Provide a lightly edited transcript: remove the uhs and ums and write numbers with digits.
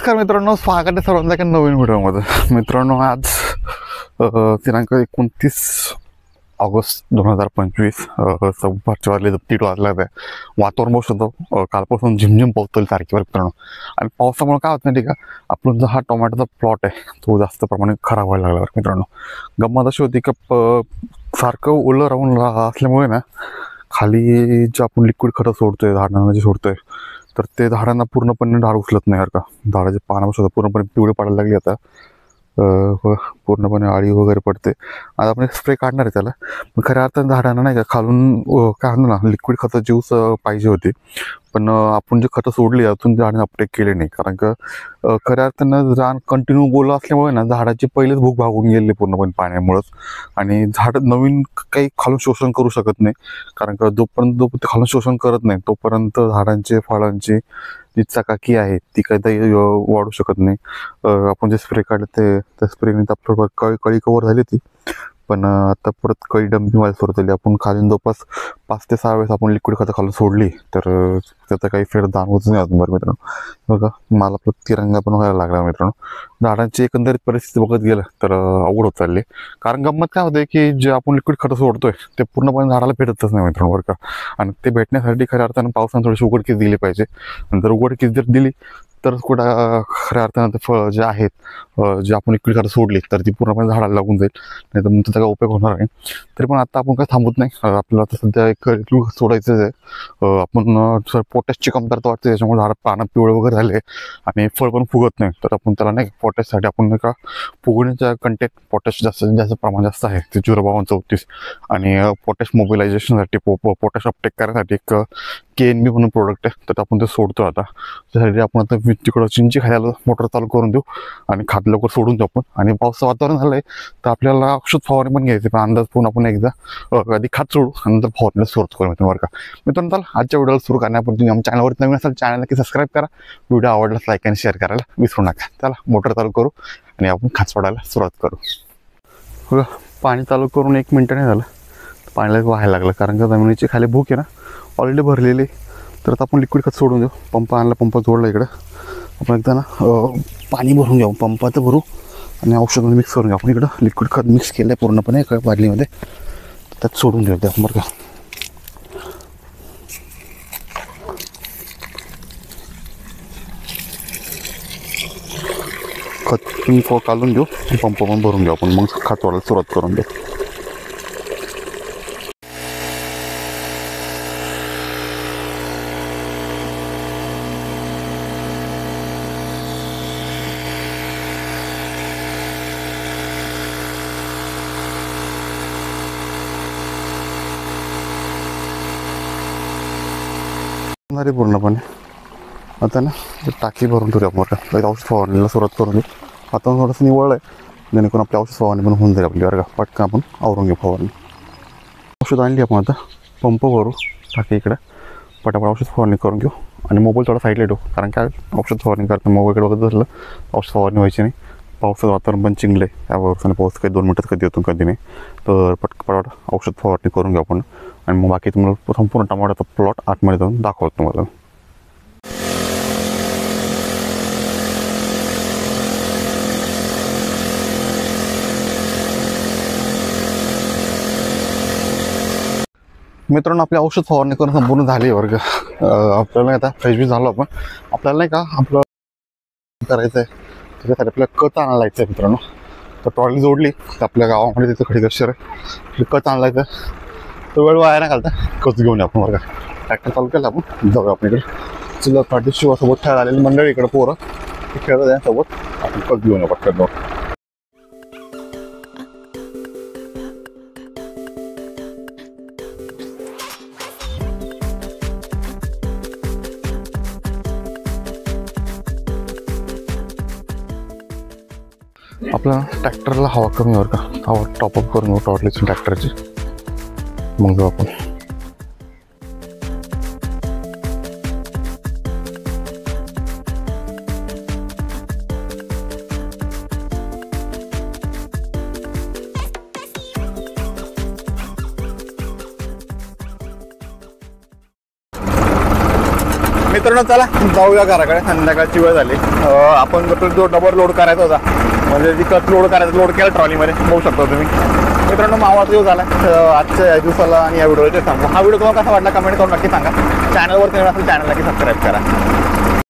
नमस्कार मित्रांनो, स्वागत आहे सर्वांचं एका नवीन व्हिडिओमध्ये. मित्रांनो, आज दिनांक 29 ऑगस्ट 2025 सव्वाचे वाजले 3 वाजले आहे. वातावरण बहुत होतं. कालपासून झिमझिम पाऊस चालू तारखेवर मित्रांनो. आणि पावसामुळे काय होतं नाही का, आपण जो हा टोमॅटोचा प्लॉट आहे तो जास्त प्रमाणात खराब व्हायला लागला मित्रांनो. गंमत अशी होती का सारखं ओलं राहून असल्यामुळे ना, खाली जे आपण लिक्विड खतं सोडतोय, झाडांना जे सोडतोय, तर ते झाडांना पूर्णपणे झाड उचलत नाही. का झाडाचे पानं सुद्धा पूर्णपणे पिवळे पडायला लागले आता. पूर्णपणे आळी वगैरे पडते. आता आपण स्प्रे काढणार आहे त्याला. पण खऱ्या अर्थानं झाडांना नाही का खालून काय म्हणतो ना, लिक्विड खतं ज्यूस पाहिजे होती. पण आपण जे खतं सोडली अजून झाडाने अपटेक केले नाही. कारण का खऱ्या अर्थानं झाड कंटिन्यू ओलं असल्यामुळे ना, झाडाची पहिलेच भूक भागून गेली पूर्णपणे पाण्यामुळंच. आणि झाड नवीन काही खालून शोषण करू शकत नाही. कारण का जोपर्यंत ते खालून शोषण करत नाही तोपर्यंत झाडांचे फळांची जी चकाकी आहे ती काही वाढू शकत नाही. आपण जे स्प्रे काढले त्या स्प्रेने थोडं कळी कवर झाली होती. पण आता परत कळी डंपिंग व्हायला सुरू झाली. आपण खाली जवळपास 5 ते 6 वेळेस आपण लिक्विड खतं खालून सोडली, तर त्याचा काही फेर जाणवतच नाही अजून. बरं मित्रांनो, बघा मला परत तिरंगा पण व्हायला लागला मित्रांनो. झाडांची एकंदरीत परिस्थिती बघत गेलं तर अवघड होत चालली. कारण गंमत काय होते की जे आपण लिक्विड खतं सोडतोय ते पूर्णपणे झाडाला भेटतच नाही मित्रांनो, बरं का. आणि ते भेटण्यासाठी खऱ्या अर्थानं पावसानं थोडीशी उघडकीस दिली पाहिजे. आणि जर उघडकीस जर दिली तर कुठं खऱ्या अर्थानं ते फळ जे आहेत, जे आपण लिक्विड खतं सोडली तर ती पूर्णपणे झाडाला लागून जाईल. नाही तर मग त्याचा काय उपयोग होणार नाही. तरी पण आता आपण काय थांबत नाही. आपल्याला आता सध्या एक लिक्विड सोडायचंच आहे. आपण पोटॅशची कमतरता वाटते, त्याच्यामुळे झाड पानं पिवळे वगैरे झाले आणि फळ पण फुगत नाही. तर आपण त्याला नाही पोटॅशसाठी आपण नाही का फुगण्याचा कंटेंट पोटॅश जास्त जास्त प्रमाण जास्त आहे ते 0.32. आणि पोटॅश मोबिलायझेशनसाठी पोटॅश अपटेक करण्यासाठी एक KNB म्हणून प्रोडक्ट आहे, तर आपण ते सोडतो आता. त्यासाठी आपण आता तिकडं चिंची खायला मोटर चालू करून देऊ आणि खात लवकर सोडून देऊ आपण. आणि पावसाचं वातावरण झालंय तर आपल्याला औषध फवारणी पण घ्यायची. पण अंदाज पाहून आपण एकदा आधी खात सोडू आणि नंतर फवारणीला सुरुवात करू मित्रांनो, बरं का. मित्रांनो, चला आजच्या व्हिडिओला सुरू करण्यापूर्वी तुम्ही आमच्या चॅनलवर नवीन असाल चॅनल नक्की सबस्क्राईब करा. व्हिडिओ आवडल्यास लाईक आणि शेअर करायला विसरू नका. चला मोटर चालू करू आणि आपण खात सोडायला सुरुवात करू. बघा, पाणी चालू करून 1 मिनिट नाही झालं, पाण्याला व्हायला लागलं. कारण का जमिनीची खाली भूक आहे ना ऑलरेडी भरलेली. तर आता आपण लिक्विड खत सोडून देऊ. पंप आणला, पंप जोडला इकडं. आपण एकदा ना पाणी भरून घेऊ, पंपाचं भरू आणि औषधामध्ये मिक्स करून घेऊ. आपण इकडं लिक्विड खत मिक्स केलं आहे पूर्णपणे एका बादलीमध्ये, त्यात सोडून देऊ त्या, बरं का. खत काढून देऊ, पंप पण भरून घेऊ आपण, मग खत वाढायला सुरुवात करून देऊ. पूर्णपणे आता ना टाकी भरून ठेवूया आपण. औषध फवारणीला सुरुवात करून देऊ. आता थोडंसं निवळ आहे, जेणेकरून आपली औषध फवारणी पण होऊन जाईल आपली, बरं का. पटकन आपण आवरून घेऊ फवारणी. औषध आणली आपण, आता पंप भरू टाकी इकडे, पटापट औषध फवारणी करून घेऊ. आणि मोबाईल थोडा साईडला ठेवू, कारण काय औषध फवारणी करताना मोबाईलकडे बघत बसलं औषध फवारणी व्हायची नाही. पावसाचं वातावरण पण चिंगलं आहे, त्यावर पाऊस काही 2 मिनिटात कधी येतो कधी नाही. तर पटपट औषध फवारणी करून घेऊ आपण. आणि मग बाकी तुम्हाला संपूर्ण टमाट्याचा प्लॉट आतमध्ये जाऊन दाखवतो तुम्हाला. मित्रांनो, आपली औषध फवारणी करून संपूर्ण झाली आहे, वर्ग. आपल्याला आता फ्रेश झालो आपण. आपल्याला नाही का आपलं करायचं आहे, त्याच्यासाठी आपल्याला खत आणायचं आहे मित्रांनो. तर ट्रॉली जोडली तर आपल्या गावामध्ये तिथं खडीगश्वर आहे, खत आणायचं. तर वेळ वाया नाही घालता खत घेऊन आपण, बरं का. ट्रॅक्टर चालू केला आपण, जाऊया आपण इकडे. चुला पाठी शिवासोबत खेळायला आलेली मंडळी इकडे पोरं खेळत त्यासोबत आपण खत घेऊन पटकन जाऊ. आपल्या ट्रॅक्टरला हवा कमी वर का, हवा टॉपअप करून टॉर्लीची ट्रॅक्टरची, मग जाऊ आपण. मित्रांनो चला जाऊया घराकडे, संध्याकाळची वेळ झाली. आपण जो डबल लोड करायचा होता, म्हणजे जी कट लोड करायचं लोड केला ट्रॉलीमध्ये, बघू शकता तुम्ही. मित्रांनो मावाचा दिवस झाला आजच्या या दिवसाला आणि या व्हिडिओ ते सांगू. हा व्हिडिओ तुम्हाला कसा वाटला कमेंट करून नक्की सांगा. चॅनलवर नवीन असेल चॅनल नक्की सबस्क्राईब करा.